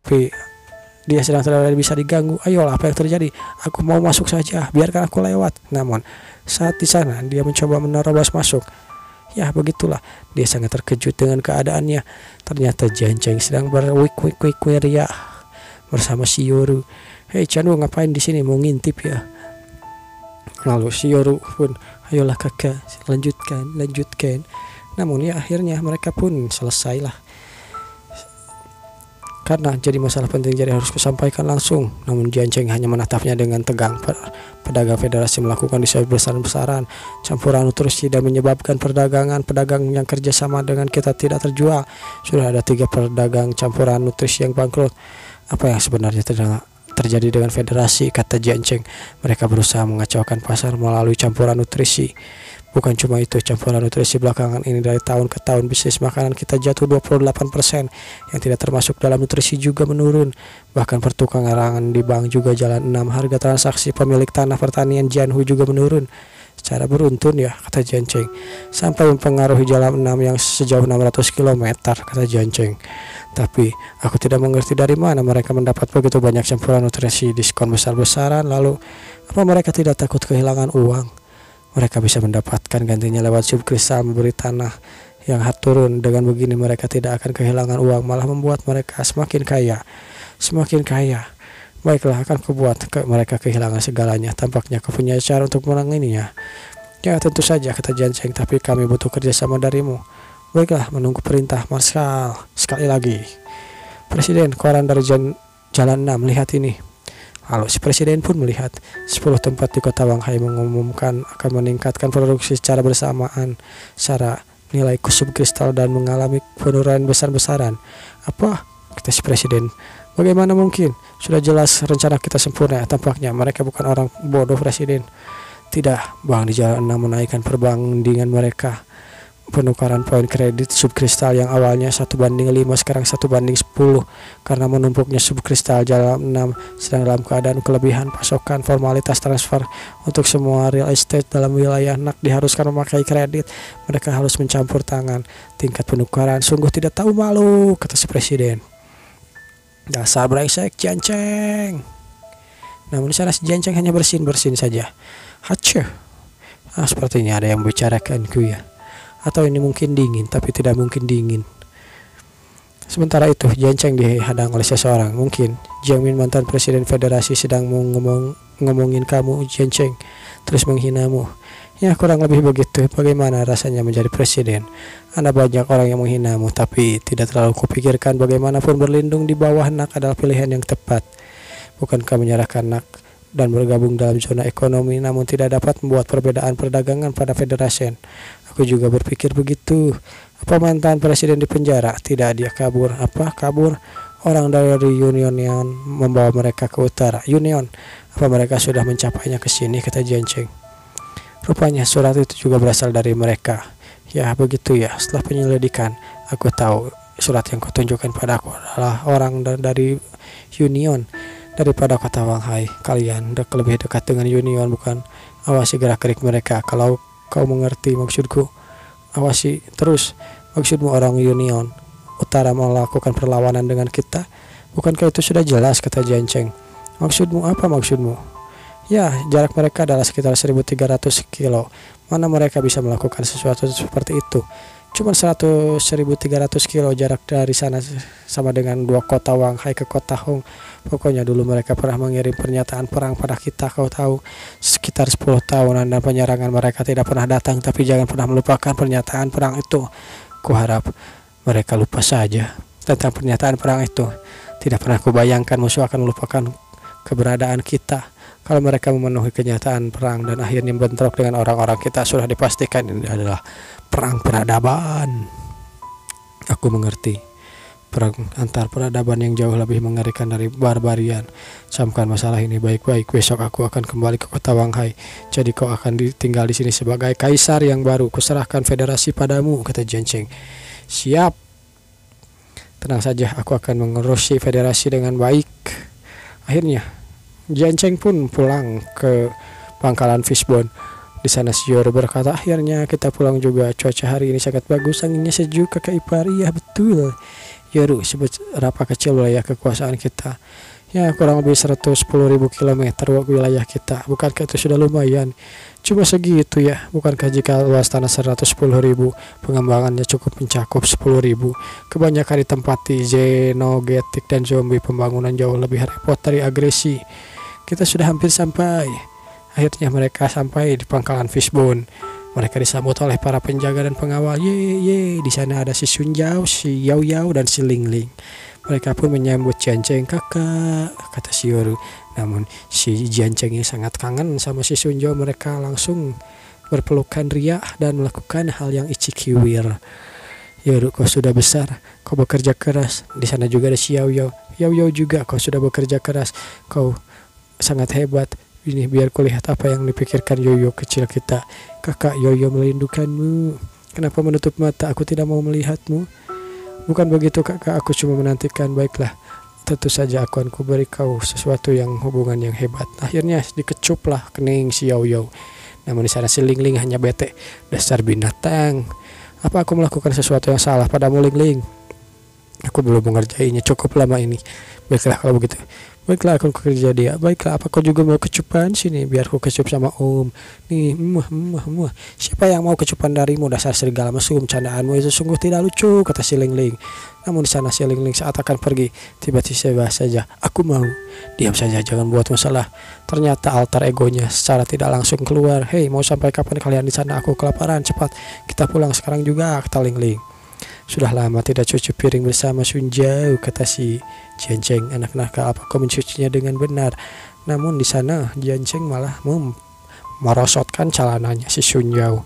tapi dia sedang tidak bisa diganggu. Ayolah, apa yang terjadi? Aku mau masuk saja, biarkan aku lewat. Namun saat di sana dia mencoba menerobos masuk. Ya begitulah, dia sangat terkejut dengan keadaannya. Ternyata Jiancheng sedang berwik-wik-wik ria bersama si Yoru. Hei Chanwu, ngapain di sini? Mau ngintip ya? Lalu si Yoru pun, ayolah kakak, lanjutkan. Namun ya akhirnya mereka pun selesailah. Karena jadi masalah penting, jadi harus kusampaikan langsung. Namun Jiancheng hanya menatapnya dengan tegang. Pedagang federasi melakukan diskon besar-besaran, campuran nutrisi, dan menyebabkan pedagang yang kerjasama dengan kita tidak terjual. Sudah ada 3 pedagang campuran nutrisi yang bangkrut. Apa yang sebenarnya terjadi dengan federasi, kata Jiancheng. Mereka berusaha mengacaukan pasar melalui campuran nutrisi. Bukan cuma itu, campuran nutrisi belakangan ini dari tahun ke tahun bisnis makanan kita jatuh 28%. Yang tidak termasuk dalam nutrisi juga menurun. Bahkan pertukaran di bank juga jalan 6. Harga transaksi pemilik tanah pertanian Jianhu juga menurun secara beruntun ya, kata Jiancheng. Sampai mempengaruhi jalan 6 yang sejauh 600 km, kata Jiancheng. Tapi aku tidak mengerti dari mana mereka mendapat begitu banyak campuran nutrisi diskon besar-besaran. Lalu apa mereka tidak takut kehilangan uang? Mereka bisa mendapatkan gantinya lewat subkristal memberi tanah yang turun. Dengan begini mereka tidak akan kehilangan uang, malah membuat mereka semakin kaya. Baiklah, akan kubuat mereka kehilangan segalanya. Tampaknya kau punya cara untuk menanganinya. Ya tentu saja, kata Jiancheng, tapi kami butuh kerjasama darimu. Baiklah, menunggu perintah Marskal. Sekali lagi, Presiden, koran dari Jalan 6, lihat ini. Lalu si presiden pun melihat 10 tempat di kota Wanghai mengumumkan akan meningkatkan produksi secara bersamaan secara nilai subkristal dan mengalami penurunan besar-besaran. Apa? Kata si presiden. Bagaimana mungkin? Sudah jelas rencana kita sempurna. Tampaknya mereka bukan orang bodoh, presiden. Tidak, bank di Jalan 6 menaikkan perbandingan mereka. Penukaran poin kredit subkristal yang awalnya 1:5 sekarang 1:10 karena menumpuknya subkristal. Jalan 6 sedang dalam keadaan kelebihan pasokan. Formalitas transfer untuk semua real estate dalam wilayah NAK diharuskan memakai kredit. Mereka harus mencampur tangan. Tingkat penukaran sungguh tidak tahu malu, kata si presiden. Dasar brengsek Jiancheng. Namun di sana si Jiancheng hanya bersin saja. Hace. Sepertinya ada yang membicarakanku ya. Atau ini mungkin dingin, tapi tidak mungkin dingin. Sementara itu Jiancheng dihadang oleh seseorang. Mungkin Jiangmin, mantan presiden federasi, sedang ngomongin kamu Jiancheng, terus menghinamu. Ya kurang lebih begitu. Bagaimana rasanya menjadi presiden? Ada banyak orang yang menghinamu, tapi tidak terlalu kupikirkan. Bagaimanapun berlindung di bawah NAK adalah pilihan yang tepat. Bukankah menyerahkan NAK dan bergabung dalam zona ekonomi namun tidak dapat membuat perbedaan perdagangan pada federasi? Aku juga berpikir begitu. Apa mantan presiden di penjara? Tidak, dia kabur. Apa kabur? Orang dari Union membawa mereka ke utara. Union? Apa mereka sudah mencapainya ke sini? Kata Jiancheng. Rupanya surat itu juga berasal dari mereka. Ya begitu ya. Setelah penyelidikan, aku tahu surat yang kau tunjukkan padaku adalah orang dari Union daripada kota Wanghai. Kalian lebih dekat dengan Union, bukan? Awasi gerak-gerik mereka. Kalau kau mengerti maksudku, awasi terus. Maksudmu orang Union Utara melakukan perlawanan dengan kita? Bukankah itu sudah jelas, kata Jiancheng. Maksudmu apa maksudmu? Ya, jarak mereka adalah sekitar 1.300 kilo. Mana mereka bisa melakukan sesuatu seperti itu? Cuma 1.300 kilo jarak dari sana sama dengan 2 kota Wanghai ke kota Hong. Pokoknya dulu mereka pernah mengirim pernyataan perang pada kita, kau tahu, sekitar 10 tahunan, dan penyerangan mereka tidak pernah datang. Tapi jangan pernah melupakan pernyataan perang itu. Kuharap mereka lupa saja tentang pernyataan perang itu. Tidak pernah kubayangkan musuh akan melupakan keberadaan kita. Kalau mereka memenuhi kenyataan perang dan akhirnya bentrok dengan orang-orang kita, sudah dipastikan ini adalah perang peradaban. Aku mengerti. Perang antar peradaban yang jauh lebih mengerikan dari barbarian. Camkan masalah ini baik-baik. Besok aku akan kembali ke kota Wanghai. Jadi kau akan tinggal di sini sebagai kaisar yang baru. Kuserahkan federasi padamu, kata Jiancheng. Siap. Tenang saja, aku akan mengurusi federasi dengan baik. Akhirnya Jiancheng pun pulang ke pangkalan Fishbone. Di sana si Yoru berkata, akhirnya kita pulang juga. Cuaca hari ini sangat bagus, anginnya sejuk, kakak ipar. Iya betul. Yeru, seberapa kecil wilayah kekuasaan kita? Ya kurang lebih 110.000 kilometer wilayah kita. Bukankah itu sudah lumayan? Cuma segitu ya. Bukankah jika luas tanah 110.000, pengembangannya cukup mencakup 10.000? Kebanyakan ditempati xenogetik dan zombie. Pembangunan jauh lebih repot dari agresi. Kita sudah hampir sampai. Akhirnya mereka sampai di pangkalan Fishbone. Mereka disambut oleh para penjaga dan pengawal. Ye, di sana ada si Sun Jiao, si Yao Yao, dan si Ling Ling. Mereka pun menyambut Jian Cheng. Kakak, kata si Yoru. Namun si Jian Cheng yang sangat kangen sama si Sun Jiao. Mereka langsung berpelukan riah dan melakukan hal yang icikiwir. Yoru, kau sudah besar, kau bekerja keras. Di sana juga ada si Yao Yao. Yao Yao juga, kau sudah bekerja keras, kau sangat hebat. Ini biar kulihat apa yang dipikirkan Yoyo kecil kita. Kakak, Yoyo merindukanmu. Kenapa menutup mata? Aku tidak mau melihatmu. Bukan begitu kakak, aku cuma menantikan. Baiklah, tentu saja aku akan kuberi kau sesuatu yang hubungan yang hebat. Akhirnya dikecuplah kening si Yoyo. Namun di sana si Ling Ling hanya bete. Dasar binatang. Apa aku melakukan sesuatu yang salah padamu, Ling Ling? Aku belum mengerjainya cukup lama ini. Baiklah kalau begitu. Baiklah, aku kerja dia. Baiklah, apa kau juga mau kecupan? Sini, biar ku kecup sama Om. Nih, muah. Siapa yang mau kecupan darimu? Dasar serigala mesum, candaanmu itu sungguh tidak lucu, kata si Ling Ling. Namun di sana si Ling Ling saat akan pergi, tiba-tiba saja, aku mau. Diam saja, jangan buat masalah. Ternyata alter egonya secara tidak langsung keluar. Hei, mau sampai kapan kalian di sana? Aku kelaparan. Cepat, kita pulang sekarang juga, kata Ling Ling. Sudah lama tidak cuci piring bersama Sun Jiao, kata si Jian Cheng. Anak nakal, apa kau mencucinya dengan benar? Namun di sana Jian Cheng malah merosotkan celananya si Sun Jiao.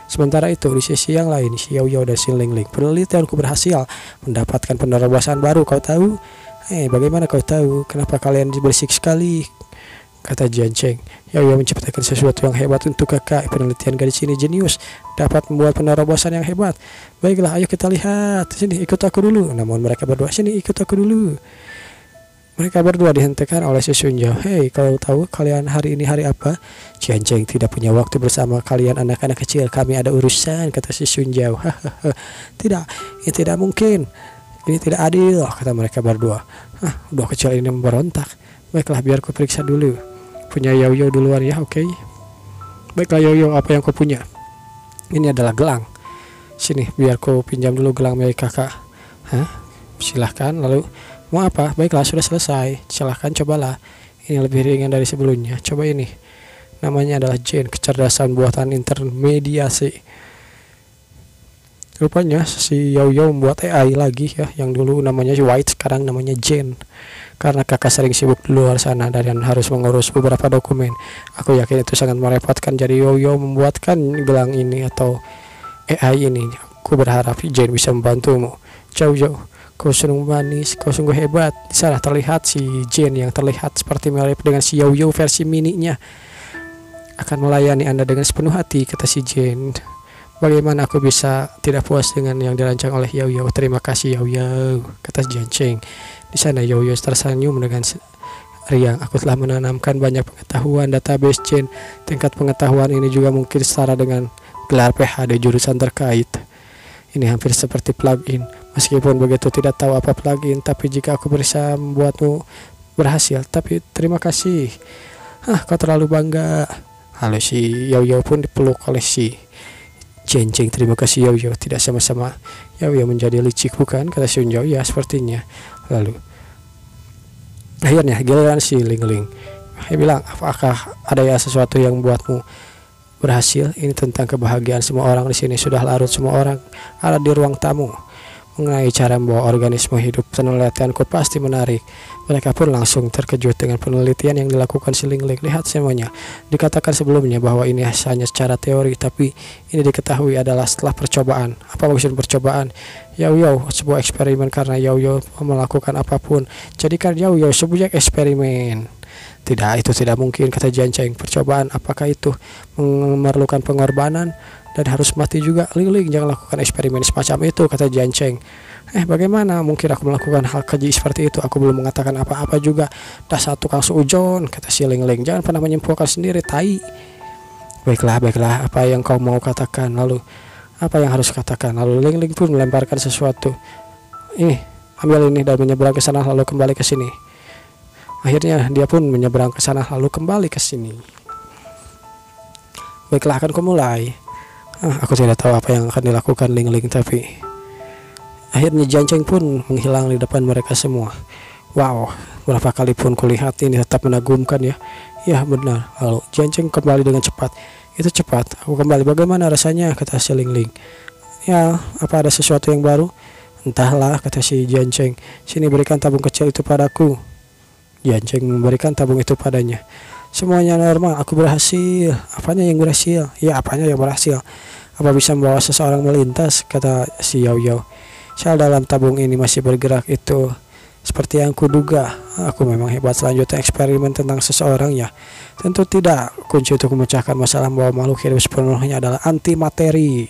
Sementara itu di sisi yang lain si Yao Yao dan si Ling Ling, penelitianku berhasil mendapatkan penerobosan baru. Kau tahu? Bagaimana kau tahu? Kenapa kalian berisik sekali? Kata Jian Cheng. Yao Yao menciptakan sesuatu yang hebat untuk kakak. Penelitian gadis ini jenius, dapat membuat penerobosan yang hebat. Baiklah, ayo kita lihat. Sini, ikut aku dulu. Namun mereka berdua, sini ikut aku dulu. Mereka berdua dihentikan oleh si Sun Jiao. Hei, kalau tahu kalian hari ini hari apa? Jian Cheng, tidak punya waktu bersama kalian anak-anak kecil. Kami ada urusan, kata si Sun Jiao. Tidak, ini tidak mungkin. Ini tidak adil, kata mereka berdua. Udah kecil ini memberontak. Baiklah, biar ku periksa dulu. Punya Yao Yao duluan ya, oke. Baiklah Yao Yao, apa yang kau punya? Ini adalah gelang. Sini, biar ku pinjam dulu gelang milik kakak. Silahkan, lalu mau apa? Baiklah, sudah selesai. Silahkan, cobalah. Ini lebih ringan dari sebelumnya. Coba ini. Namanya adalah Jane, kecerdasan buatan intermediasi. Rupanya si Yao Yao membuat AI lagi ya. Yang dulu namanya White, sekarang namanya Jane. Karena kakak sering sibuk di luar sana dan harus mengurus beberapa dokumen. Aku yakin itu sangat merepotkan. Jadi Yao Yao membuatkan gelang ini atau AI ini. Aku berharap Jane bisa membantumu. Jauh, kau sungguh manis, kau sungguh hebat. Di sana terlihat si Jane yang terlihat seperti mirip dengan si Yao Yao versi mininya. Akan melayani Anda dengan sepenuh hati, kata si Jane. Bagaimana aku bisa tidak puas dengan yang dirancang oleh Yao Yao? Terima kasih Yao Yao, kata Jian Cheng. Di sana Yao Yao tersenyum dengan riang. Aku telah menanamkan banyak pengetahuan database Jane. Tingkat pengetahuan ini juga mungkin setara dengan gelar PhD jurusan terkait. Ini hampir seperti plugin. Meskipun begitu tidak tahu apa plugin, tapi jika aku bisa membuatmu berhasil. Tapi terima kasih. Kau terlalu bangga. Lalu si Yao Yao pun dipeluk oleh si Jian Cheng. Terima kasih Yao Yao. Tidak sama-sama. Yao Yao menjadi licik bukan? Kata Sun Jiao. Ya sepertinya. Lalu akhirnya giliran si Ling Ling. Dia bilang, apakah ada ya sesuatu yang membuatmu berhasil? Ini tentang kebahagiaan semua orang di sini. Sudah larut semua orang ada di ruang tamu. Mengenai cara membawa organisme hidup, penelitianku pasti menarik. Mereka pun langsung terkejut dengan penelitian yang dilakukan si Ling Ling. Lihat semuanya. Dikatakan sebelumnya bahwa ini hanya secara teori, tapi ini diketahui adalah setelah percobaan. Apa maksud percobaan? Yao Yao sebuah eksperimen, karena Yao Yao melakukan apapun. Jadikan Yao Yao subjek eksperimen. Tidak, itu tidak mungkin, kata Jian Cheng. Percobaan, apakah itu memerlukan pengorbanan dan harus mati juga? Ling Ling, jangan lakukan eksperimen semacam itu, kata Jian Cheng. Bagaimana mungkin aku melakukan hal keji seperti itu? Aku belum mengatakan apa-apa juga. Dasar tukang suujon, kata si Ling Ling. Jangan pernah menyimpulkan sendiri, tai. Baiklah, apa yang kau mau katakan? Lalu, apa yang harus katakan? Lalu Ling Ling pun melemparkan sesuatu. Ini, ambil ini dan menyeberang ke sana lalu kembali ke sini. Akhirnya dia pun menyeberang ke sana lalu kembali ke sini. Baiklah, akan kumulai. Aku tidak tahu apa yang akan dilakukan Ling Ling, tapi akhirnya Jiancheng pun menghilang di depan mereka semua. Wow, berapa kali pun kulihat ini tetap menagumkan ya. Ya benar. Lalu Jiancheng kembali dengan cepat. Itu cepat. Aku kembali. Bagaimana rasanya? Kata si Ling Ling. Ya, apa ada sesuatu yang baru? Entahlah, kata si Jiancheng. Sini, berikan tabung kecil itu padaku. Jiancheng memberikan tabung itu padanya. Semuanya normal, aku berhasil. Apanya yang berhasil? Ya, apanya yang berhasil? Apa bisa membawa seseorang melintas? Kata si Yao Yao. Sel dalam tabung ini masih bergerak, itu seperti yang kuduga. Aku memang hebat. Selanjutnya eksperimen tentang seseorang ya. Tentu tidak. Kunci untuk memecahkan masalah bahwa makhluk hidup sepenuhnya adalah antimateri.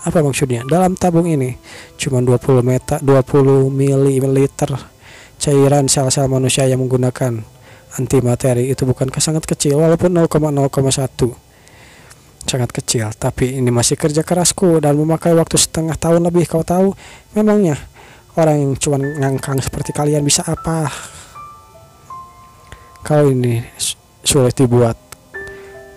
Apa maksudnya? Dalam tabung ini cuma 20 ml cairan sel-sel manusia yang menggunakan antimateri. Itu bukankah sangat kecil, walaupun 0,01 sangat kecil, tapi ini masih kerja kerasku dan memakai waktu setengah tahun lebih. Kau tahu, memangnya orang yang cuma ngangkang seperti kalian bisa apa? Kalau ini sulit dibuat,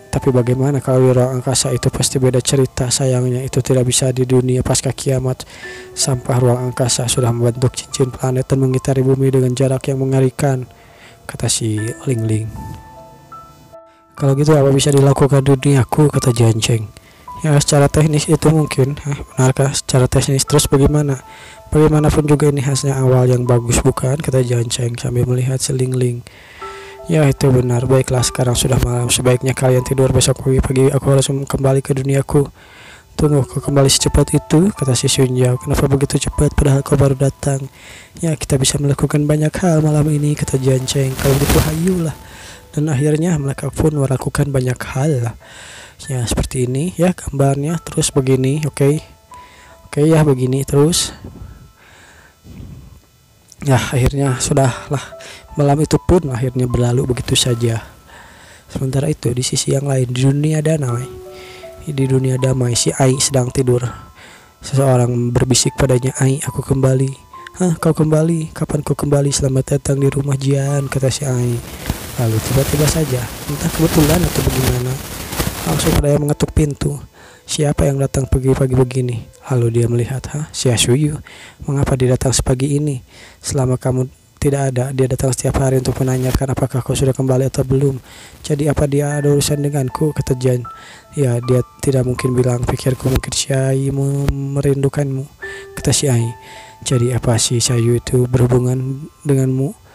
tapi bagaimana kalau di ruang angkasa? Itu pasti beda cerita. Sayangnya itu tidak bisa di dunia pasca kiamat. Sampah ruang angkasa sudah membentuk cincin planet dan mengitari bumi dengan jarak yang mengerikan, kata si Ling Ling. Kalau gitu apa bisa dilakukan duniaku? Kata Jiancheng. Ya, secara teknis itu mungkin. Benarkah secara teknis? Terus bagaimana? Bagaimanapun juga ini hasilnya awal yang bagus, bukan? Kata Jiancheng sambil melihat si Ling Ling. Ya, itu benar. Baiklah, sekarang sudah malam. Sebaiknya kalian tidur. Besok pagi aku harus kembali ke duniaku. Tunggu, kau kembali secepat itu? Kata si Sun Yao. Kenapa begitu cepat padahal kau baru datang? Ya, kita bisa melakukan banyak hal malam ini, kata Jiancheng. Kalau begitu hayulah. Dan akhirnya mereka pun melakukan banyak hal. Ya, seperti ini ya gambarnya. Terus begini, oke ya, begini terus. Ya, akhirnya sudahlah. Malam itu pun akhirnya berlalu begitu saja. Sementara itu di sisi yang lain, di dunia damai, si Ai sedang tidur. Seseorang berbisik padanya, Ai, aku kembali. Kau kembali? Kapan kau kembali? Selamat datang di rumah Jian, kata si Ai. Lalu tiba-tiba saja, entah kebetulan atau bagaimana, langsung ada yang mengetuk pintu. Siapa yang datang pagi-pagi begini? Lalu dia melihat, si Ashuyu. Mengapa dia datang sepagi ini? Selama kamu tidak ada, dia datang setiap hari untuk menanyakan apakah kau sudah kembali atau belum. Jadi apa dia ada urusan denganku? Kata Jian. Ya, dia tidak mungkin bilang. Pikirku mungkin si Ai merindukanmu, kata si Ai. Jadi apa si Sayu itu berhubungan denganmu?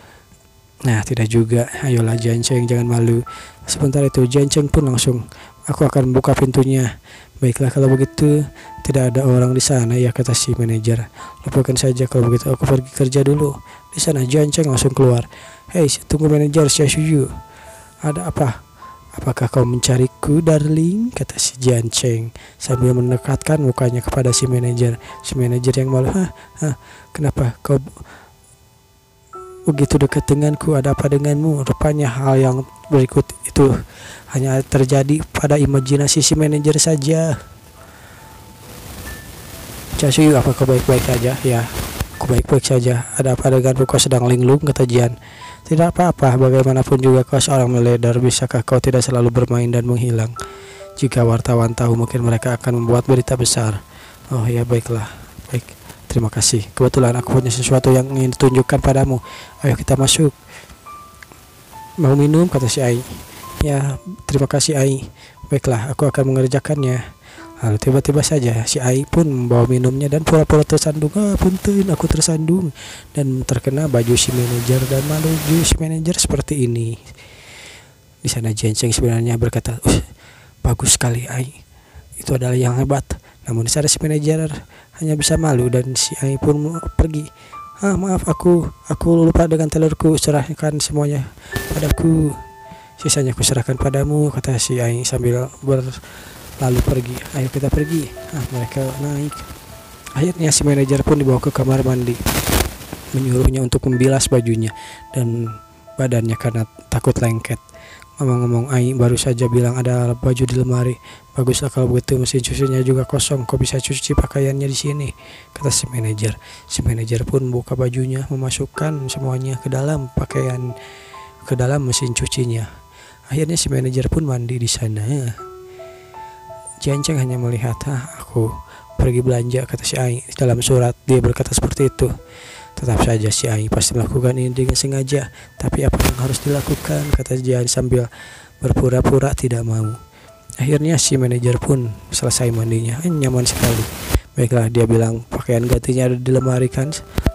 Nah, tidak juga. Ayolah Jiancheng, jangan malu. Sebentar itu Jiancheng pun langsung, aku akan membuka pintunya. Baiklah kalau begitu, tidak ada orang di sana ya, kata si manajer. Lupakan saja kalau begitu, aku pergi kerja dulu. Di sana Jiancheng langsung keluar. Hei, tunggu manajer, Xiaoshuyu. Ada apa? Apakah kau mencariku, darling? Kata si Jiancheng sambil mendekatkan mukanya kepada si manajer. Si manajer yang malu, kenapa kau begitu dekat denganku? Ada apa denganmu? Rupanya hal yang berikut itu hanya terjadi pada imajinasi si manajer saja. Xiaoshuyu, apa kau baik-baik saja? Ya, aku baik-baik saja. Ada apa denganmu? Kau sedang linglung, kata Jian. Tidak apa-apa, bagaimanapun juga kau seorang militer. Bisakah kau tidak selalu bermain dan menghilang? Jika wartawan tahu, mungkin mereka akan membuat berita besar. Oh ya, baiklah. Baik, terima kasih. Kebetulan aku punya sesuatu yang ingin ditunjukkan padamu. Ayo kita masuk. Mau minum? Kata si Ai. Ya, terima kasih Ai. Baiklah, aku akan mengerjakannya. Lalu tiba-tiba saja si Ai pun membawa minumnya dan pura-pura tersandung. Punten, aku tersandung. Dan terkena baju si manajer dan malu si manajer seperti ini. Di sana Jiancheng sebenarnya berkata, bagus sekali Ai. Itu adalah yang hebat. Namun di sana si manajer hanya bisa malu dan si Ai pun pergi. Maaf, aku lupa dengan telurku. Serahkan semuanya padaku. Sisanya aku serahkan padamu, kata si Ai sambil lalu pergi. Ayo kita pergi. Mereka naik. Akhirnya si manajer pun dibawa ke kamar mandi, menyuruhnya untuk membilas bajunya dan badannya karena takut lengket. Ngomong-ngomong, Ai baru saja bilang ada baju di lemari. Baguslah kalau begitu, mesin cucinya juga kosong. Kok bisa cuci pakaiannya di sini? Kata si manajer. Si manajer pun buka bajunya, memasukkan semuanya ke dalam pakaian, ke dalam mesin cucinya. Akhirnya si manajer pun mandi di sana. Jenceng hanya melihat, aku pergi belanja, kata si Ai. Dalam surat dia berkata seperti itu. Tetap saja si Ai pasti melakukan ini dengan sengaja. Tapi apa yang harus dilakukan, kata Jian sambil berpura-pura tidak mau. Akhirnya si manajer pun selesai mandinya. Nyaman sekali. Baiklah, dia bilang, pakaian gantinya ada di lemari kan.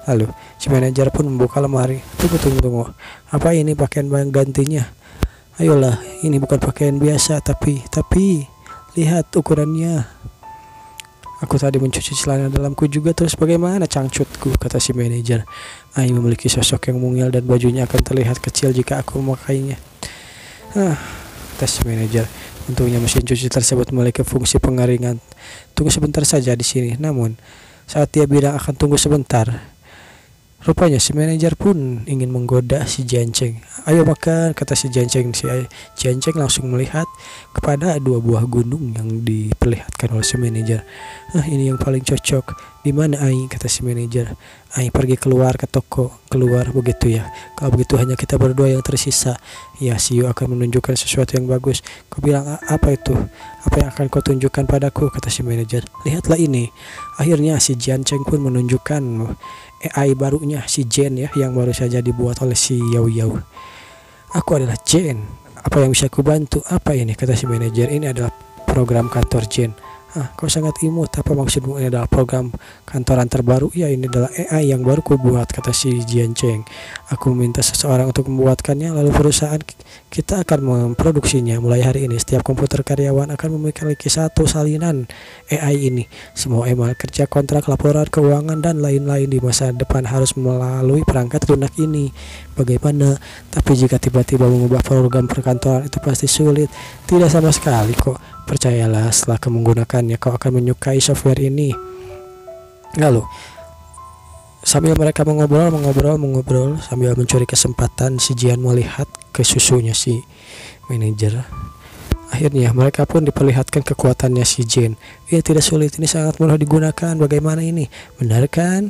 Lalu si manajer pun membuka lemari. Tunggu. Apa ini pakaian gantinya? Ayolah, ini bukan pakaian biasa, tapi lihat ukurannya. Aku tadi mencuci celana dalamku juga, terus bagaimana cangcutku, kata si manajer. Ai memiliki sosok yang mungil dan bajunya akan terlihat kecil jika aku memakainya. Kata si manajer. Untungnya mesin cuci tersebut memiliki fungsi pengeringan. Tunggu sebentar saja di sini. Namun saat dia bilang akan tunggu sebentar, rupanya si manajer pun ingin menggoda si Jenceng. Ayo makan, kata si Jenceng. Si Jenceng langsung melihat kepada 2 buah gunung yang diperlihatkan oleh si manajer. Ini yang paling cocok. Di mana Ai, kata si manajer. Ai pergi keluar ke toko. Keluar, begitu ya. Kalau begitu hanya kita berdua yang tersisa. Ya, si Yu akan menunjukkan sesuatu yang bagus. Kau bilang apa itu? Apa yang akan kau tunjukkan padaku, kata si manajer. Lihatlah ini. Akhirnya si Jenceng pun menunjukkan AI barunya, si Jen ya, yang baru saja dibuat oleh si Yao Yao. Aku adalah Jen. Apa yang bisa aku bantu? Apa ini, kata si manajer. Ini adalah program kantor Jen. Kau sangat imut. Apa maksudmu ini adalah program kantoran terbaru? Ya, ini adalah AI yang baru ku buat, kata si Jenceng. Aku meminta seseorang untuk membuatkannya, lalu perusahaan kita akan memproduksinya. Mulai hari ini setiap komputer karyawan akan memiliki satu salinan AI ini. Semua email kerja, kontrak, laporan keuangan, dan lain-lain di masa depan harus melalui perangkat lunak ini. Bagaimana? Tapi jika tiba-tiba mengubah program perkantoran itu pasti sulit. Tidak sama sekali kok. Percayalah, setelah kamu menggunakannya kau akan menyukai software ini. Lalu sambil mereka mengobrol sambil mencuri kesempatan, si Jian melihat ke susunya si manajer. Akhirnya mereka pun diperlihatkan kekuatannya si Jen. Ya, tidak sulit, ini sangat mudah digunakan. Bagaimana ini? Benar kan?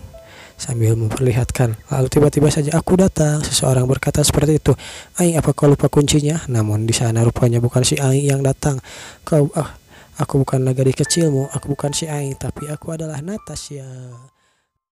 Sambil memperlihatkan. Lalu tiba-tiba saja aku datang. Seseorang berkata seperti itu. Ai, apa kau lupa kuncinya? Namun di sana rupanya bukan si Ai yang datang. Aku bukan gadis kecilmu. Aku bukan si Ai, tapi aku adalah Natasha.